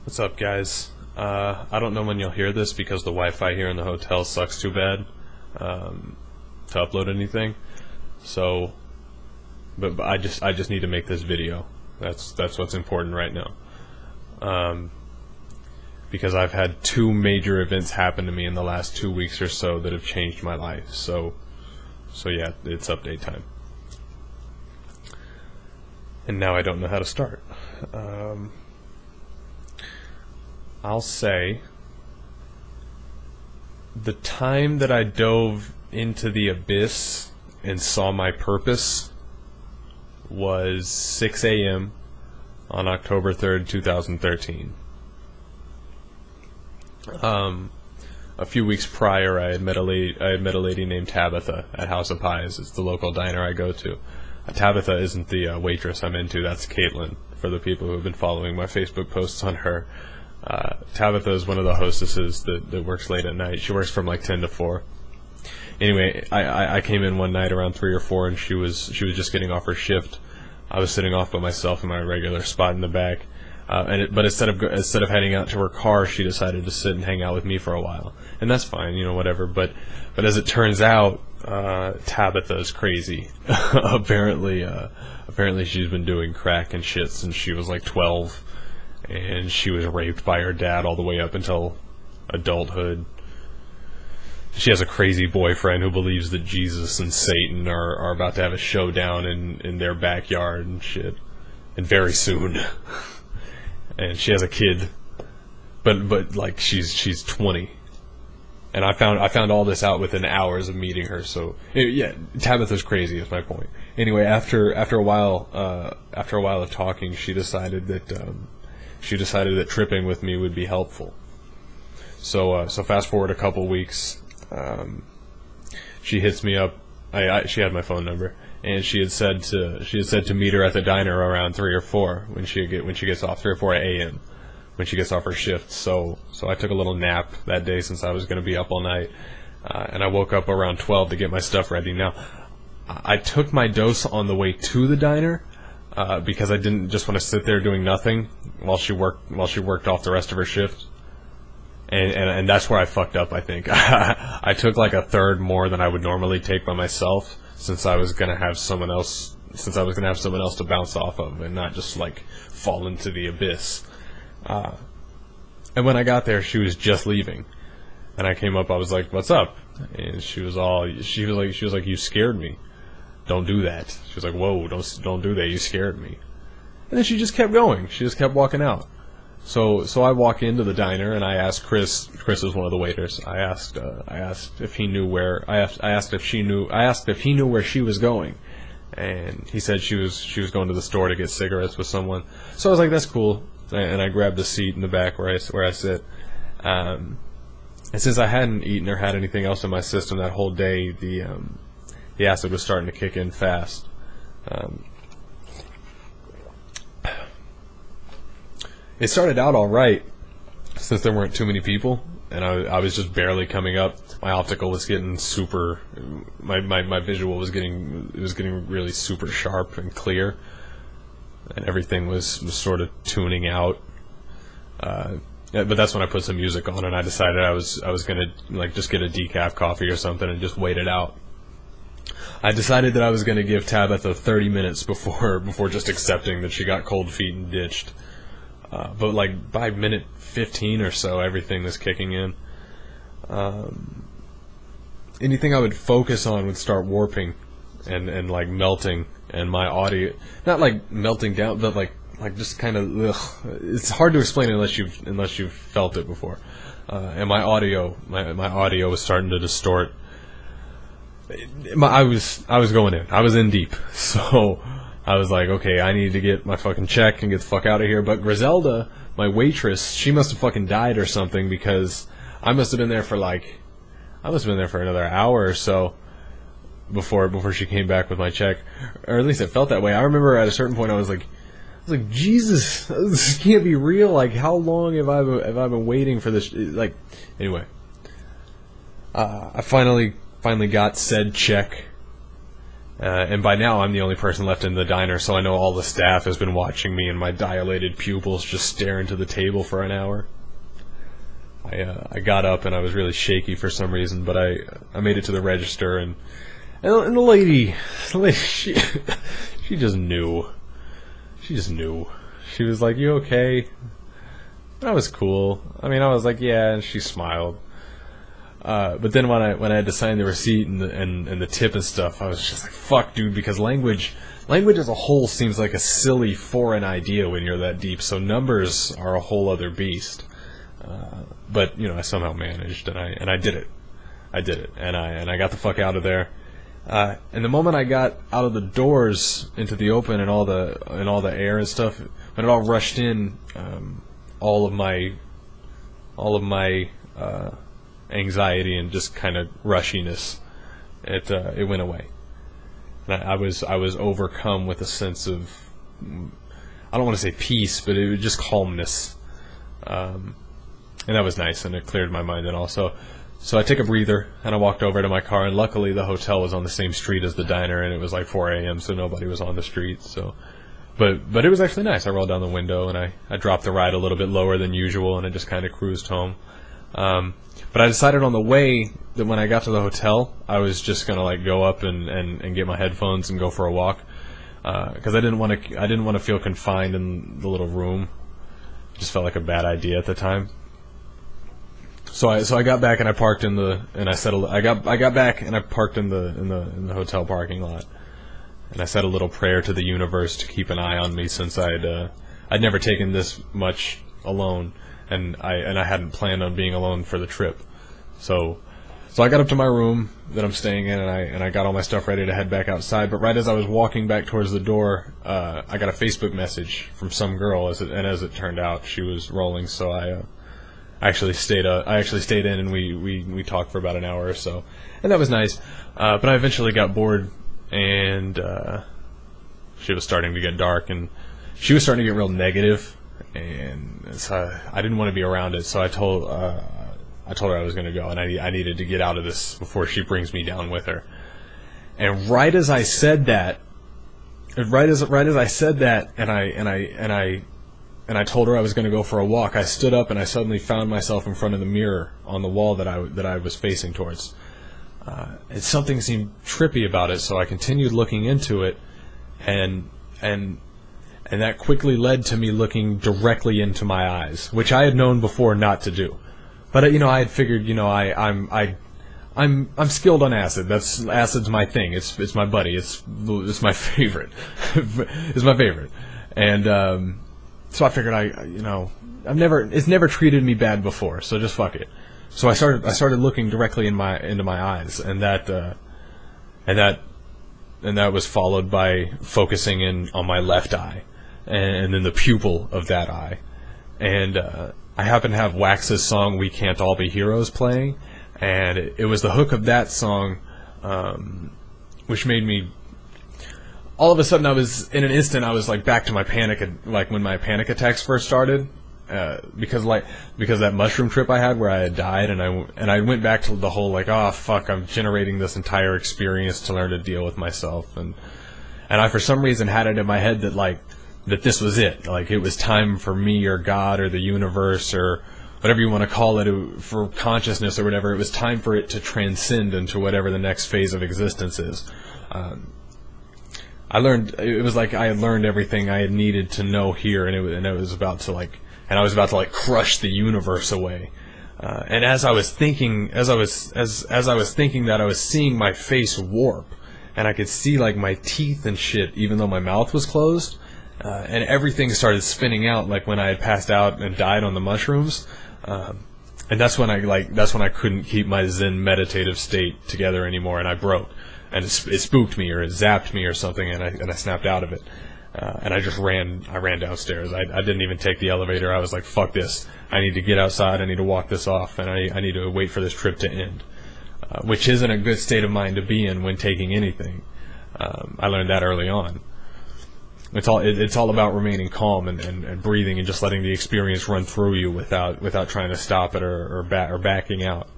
What's up, guys? I don't know when you'll hear this because the Wi-Fi here in the hotel sucks too bad to upload anything. So, but I just need to make this video. That's what's important right now. Because I've had two major events happen to me in the last 2 weeks or so that have changed my life. So yeah, it's update time. And now I don't know how to start. I'll say the time that I dove into the abyss and saw my purpose was 6 a.m. on October 3rd, 2013. A few weeks prior, I had met a lady named Tabitha at House of Pies. It's the local diner I go to. Tabitha isn't the waitress I'm into. That's Caitlin, for the people who have been following my Facebook posts on her. Tabitha is one of the hostesses that works late at night. She works from like 10 to 4. Anyway, I came in one night around 3 or 4, and she was just getting off her shift. I was sitting off by myself in my regular spot in the back. But instead of heading out to her car, she decided to sit and hang out with me for a while, and that's fine, whatever. But as it turns out, Tabitha is crazy. Apparently she's been doing crack and shit since she was like 12, and she was raped by her dad all the way up until adulthood. She has a crazy boyfriend who believes that Jesus and Satan are about to have a showdown in their backyard and shit, and very soon. And she has a kid, but like she's 20, and I found all this out within hours of meeting her. So yeah, Tabitha's crazy is my point. Anyway, after a while of talking, she decided that tripping with me would be helpful. So fast forward a couple weeks, she hits me up. She had my phone number. And she had said to meet her at the diner around 3 or 4 when she gets off, 3 or 4 a.m. when she gets off her shift. So I took a little nap that day since I was going to be up all night, and I woke up around 12 to get my stuff ready. Now, I took my dose on the way to the diner because I didn't just want to sit there doing nothing while she worked off the rest of her shift. And that's where I fucked up, I think. I took like a third more than I would normally take by myself, since I was gonna have someone else to bounce off of and not just like fall into the abyss. And when I got there, she was just leaving, and I came up. I was like, "What's up?" And she was like, "You scared me. Don't do that." She was like, "Whoa, don't do that. You scared me." And then she just kept going. She just kept walking out. So I walk into the diner and I asked Chris. Chris is one of the waiters. I asked if he knew where. I asked if he knew where she was going, and he said she was going to the store to get cigarettes with someone. So I was like, that's cool, and I grabbed a seat in the back where I sit. And since I hadn't eaten or had anything else in my system that whole day, the acid was starting to kick in fast. It started out all right, since there weren't too many people, and I was just barely coming up. My optical was getting super. My visual was getting really super sharp and clear, and everything was sort of tuning out. But that's when I put some music on, and I decided I was gonna like just get a decaf coffee or something and just wait it out. I decided that I was gonna give Tabitha 30 minutes before just accepting that she got cold feet and ditched. But like by minute 15 or so, everything was kicking in. Anything I would focus on would start warping and like melting, and my audio, not like melting down, but like just kind of, it's hard to explain unless you've felt it before. And my audio was starting to distort. I was going in. I was in deep. So I was like, okay, I need to get my fucking check and get the fuck out of here. But Griselda, my waitress, she must have fucking died or something, because I must have been there for another hour or so before she came back with my check, or at least it felt that way. I remember at a certain point I was like, Jesus, this can't be real. Like, how long have I been waiting for this? Like, anyway, I finally got said check. And by now, I'm the only person left in the diner, so I know all the staff has been watching me and my dilated pupils just stare into the table for an hour. I got up and I was really shaky for some reason, but I made it to the register, and the lady she just knew. She just knew. She was like, "You okay?" That was cool. I mean, I was like, "Yeah," and she smiled. But then when I had to sign the receipt and the tip and stuff, I was just like, "Fuck, dude," because language as a whole seems like a silly foreign idea when you're that deep. So numbers are a whole other beast. But I somehow managed, and I did it. I did it, and I got the fuck out of there. And the moment I got out of the doors into the open and all the air and stuff, when it all rushed in, all of my anxiety and just kind of rushiness, it went away. And I was overcome with a sense of, I don't want to say peace, but it was just calmness, and that was nice, and it cleared my mind. And also, so I took a breather and I walked over to my car, and luckily the hotel was on the same street as the diner, and it was like 4 a.m. so nobody was on the street. So, but it was actually nice. I rolled down the window and I dropped the ride a little bit lower than usual, and I just kind of cruised home. But I decided on the way that when I got to the hotel, I was just gonna go up and get my headphones and go for a walk, because I didn't want to feel confined in the little room. It just felt like a bad idea at the time. So I got back and I parked in the hotel parking lot, and I said a little prayer to the universe to keep an eye on me, since I'd never taken this much alone. And I hadn't planned on being alone for the trip, so I got up to my room that I'm staying in, and I got all my stuff ready to head back outside. But right as I was walking back towards the door, I got a Facebook message from some girl, as it turned out, she was rolling. So I actually stayed in, and we talked for about an hour or so, and that was nice. But I eventually got bored, and she was starting to get dark, and she was starting to get real negative. And so I didn't want to be around it, so I told her I was going to go, and I needed to get out of this before she brings me down with her. And right as I said that, and I told her I was going to go for a walk, I stood up and I suddenly found myself in front of the mirror on the wall that I was facing towards. And something seemed trippy about it, so I continued looking into it, and that quickly led to me looking directly into my eyes, which I had known before not to do. But I had figured, I'm skilled on acid. Acid's my thing. It's my buddy. It's my favorite. It's my favorite. And so I figured it's never treated me bad before, so just fuck it. So I started looking directly into my eyes, and that was followed by focusing in on my left eye, and then the pupil of that eye. And I happen to have Wax's song "We Can't All Be Heroes" playing, and it was the hook of that song, which made me, all of a sudden, in an instant, I was like back to my panic, like when my panic attacks first started, because that mushroom trip I had where I had died, and I went back to the whole like, oh fuck, I'm generating this entire experience to learn to deal with myself, and I for some reason had it in my head that this was it, like it was time for me or God or the universe or whatever you want to call it, for consciousness or whatever, it was time for it to transcend into whatever the next phase of existence is. It was like I had learned everything I had needed to know here, and I was about to crush the universe away. And as I was thinking that, I was seeing my face warp, and I could see like my teeth and shit, even though my mouth was closed. And everything started spinning out like when I had passed out and died on the mushrooms. And that's when I couldn't keep my Zen meditative state together anymore, and I broke. And it spooked me, or it zapped me or something, and I snapped out of it. And I ran downstairs. I didn't even take the elevator. I was like, fuck this. I need to get outside. I need to walk this off, and I need to wait for this trip to end. Which isn't a good state of mind to be in when taking anything. I learned that early on. It's all about remaining calm and breathing and just letting the experience run through you without trying to stop it or backing out.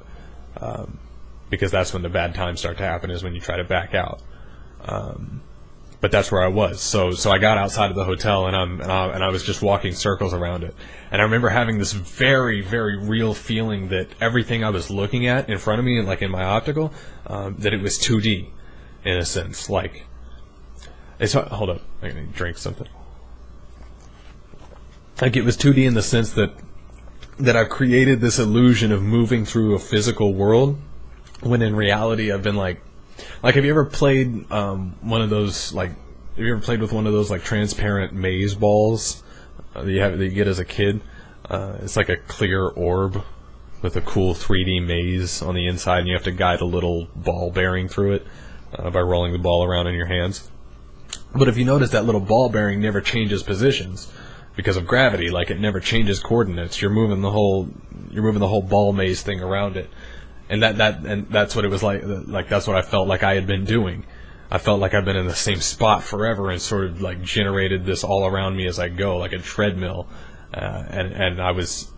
Because that's when the bad times start to happen, is when you try to back out. But that's where I was. So I got outside of the hotel, and I was just walking circles around it. And I remember having this very, very real feeling that everything I was looking at in front of me, like in my optical, that it was 2D, in a sense. Like, hold up, I'm gonna drink something. Like, it was 2D in the sense that I've created this illusion of moving through a physical world, when in reality I've been like, have you ever played one of those, like, have you ever played with one of those, like, transparent maze balls that you get as a kid? It's like a clear orb with a cool 3D maze on the inside, and you have to guide a little ball bearing through it by rolling the ball around in your hands. But if you notice, that little ball bearing never changes positions because of gravity. Like, it never changes coordinates. You're moving the whole ball maze thing around it. And that's what it was like. Like, that's what I felt like I had been doing. I felt like I've been in the same spot forever, and sort of like generated this all around me as I go, like a treadmill. And I was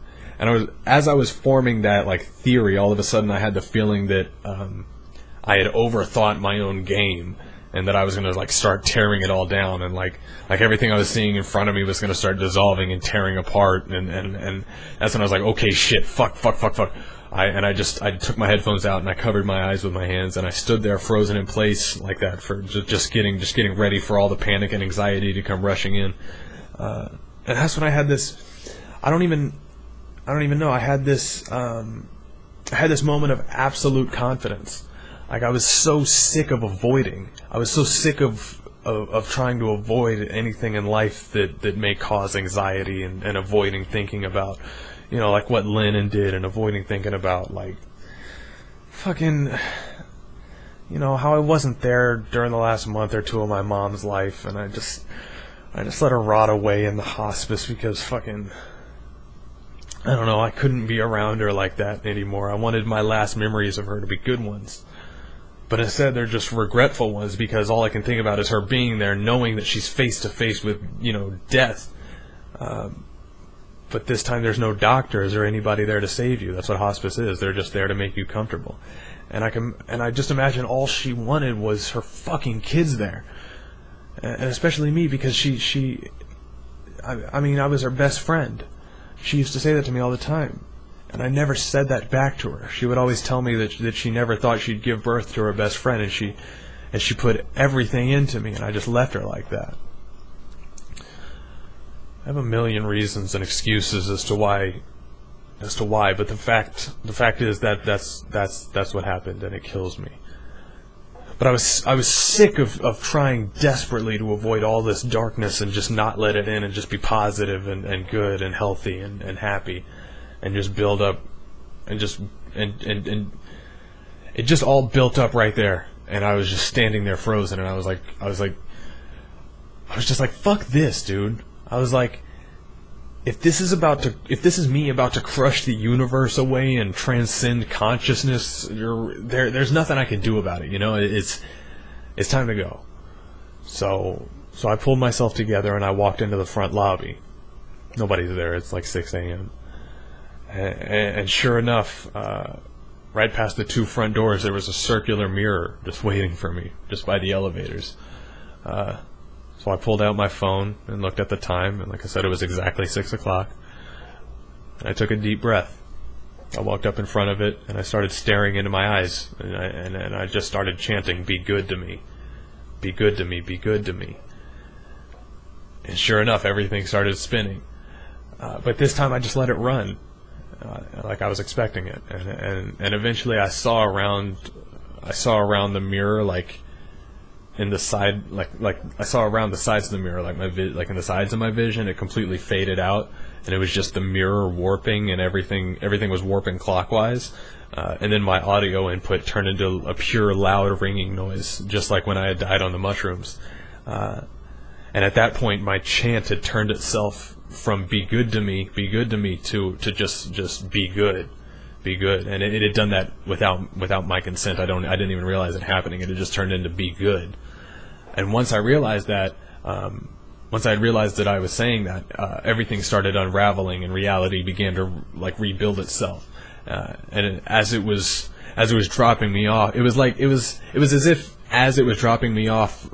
as I was forming that, like, theory, all of a sudden I had the feeling that I had overthought my own game, and that I was gonna, like, start tearing it all down, and like everything I was seeing in front of me was gonna start dissolving and tearing apart, and that's when I was like, okay, shit, fuck. I took my headphones out and I covered my eyes with my hands, and I stood there frozen in place like that for just getting ready for all the panic and anxiety to come rushing in. And that's when I had this. I don't even know. I had this moment of absolute confidence. Like, I was so sick of avoiding. I was so sick of trying to avoid anything in life that may cause anxiety, and avoiding thinking about, you know, like what Lennon did, and avoiding thinking about, like, fucking, you know, how I wasn't there during the last month or two of my mom's life, and I just let her rot away in the hospice because fucking, I don't know, I couldn't be around her like that anymore. I wanted my last memories of her to be good ones. But instead, they're just regretful ones, because all I can think about is her being there, knowing that she's face to face with, you know, death. But this time there's no doctors or anybody there to save you. That's what hospice is. They're just there to make you comfortable. And I just imagine all she wanted was her fucking kids there. And especially me, because I mean, I was her best friend. She used to say that to me all the time. And I never said that back to her. She would always tell me that she never thought she'd give birth to her best friend, and she put everything into me, and I just left her like that. I have a million reasons and excuses as to why, but the fact is that that's what happened, and it kills me. But I was sick of trying desperately to avoid all this darkness and just not let it in, and just be positive and good and healthy and happy, and just build up, and it just all built up right there, and I was just standing there frozen, and I was just like, fuck this, dude. I was like, if this is me about to crush the universe away and transcend consciousness, there's nothing I can do about it. You know, it's time to go. So I pulled myself together and I walked into the front lobby. Nobody's there. It's like 6 a.m. And sure enough, right past the 2 front doors, there was a circular mirror just waiting for me, just by the elevators. So I pulled out my phone and looked at the time, and like I said, it was exactly 6 o'clock. And I took a deep breath. I walked up in front of it, and I started staring into my eyes, and I just started chanting, "Be good to me. Be good to me. Be good to me." And sure enough, everything started spinning. But this time I just let it run, like I was expecting it. And eventually I saw around the mirror, like in the side, like I saw around the sides of the mirror, like in the sides of my vision, it completely faded out, and it was just the mirror warping, and everything was warping clockwise. And then my audio input turned into a pure loud ringing noise, just like when I had died on the mushrooms. And at that point, my chant had turned itself from "be good to me" to just "be good." Be good, and it had done that without my consent. I didn't even realize it happening. It had just turned into "be good." And once I realized that, once I realized that I was saying that, everything started unraveling, and reality began to like rebuild itself. And as it was dropping me off, it was as if as it was dropping me off